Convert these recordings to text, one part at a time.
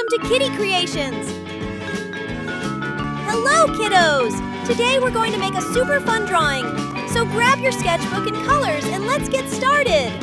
Welcome to Kitty Creations! Hello, kiddos! Today we're going to make a super fun drawing. So grab your sketchbook and colors and let's get started!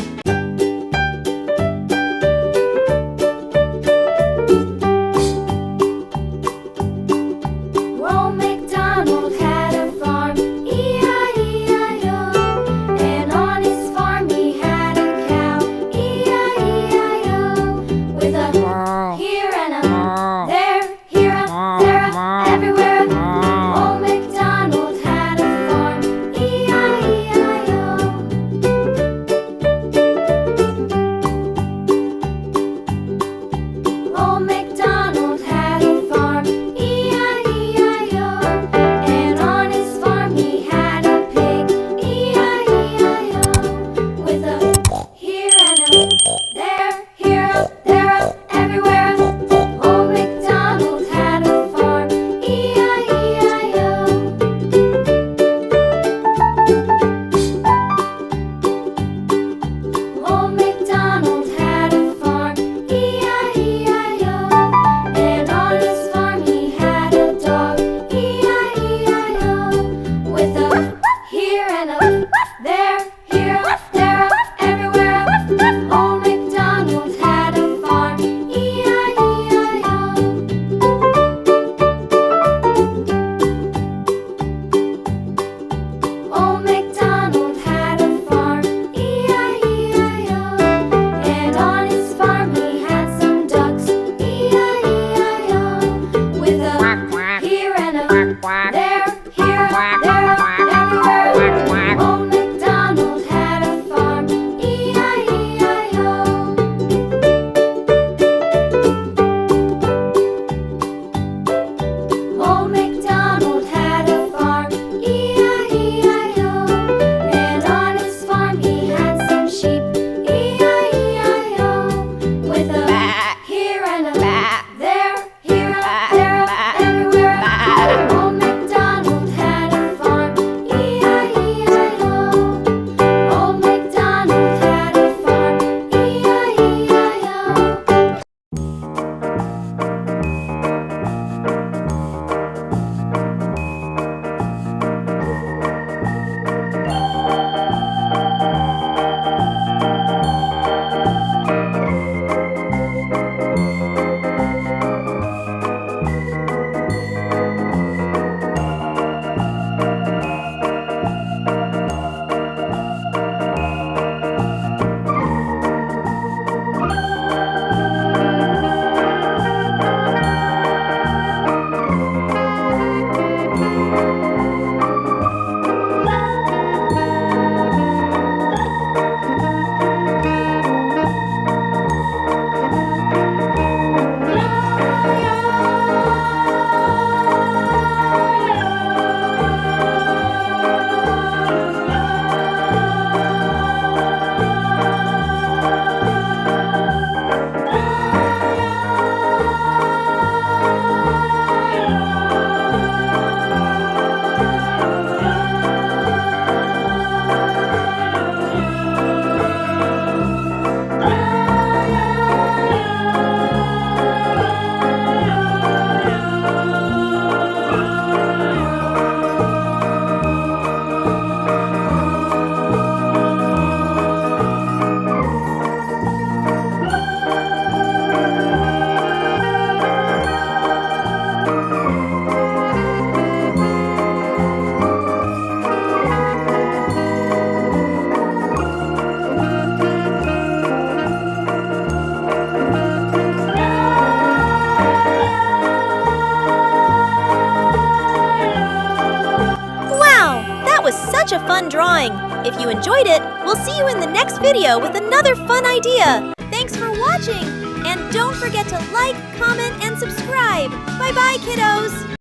Such a fun drawing! If you enjoyed it, we'll see you in the next video with another fun idea! Thanks for watching! And don't forget to like, comment, and subscribe! Bye-bye, kiddos!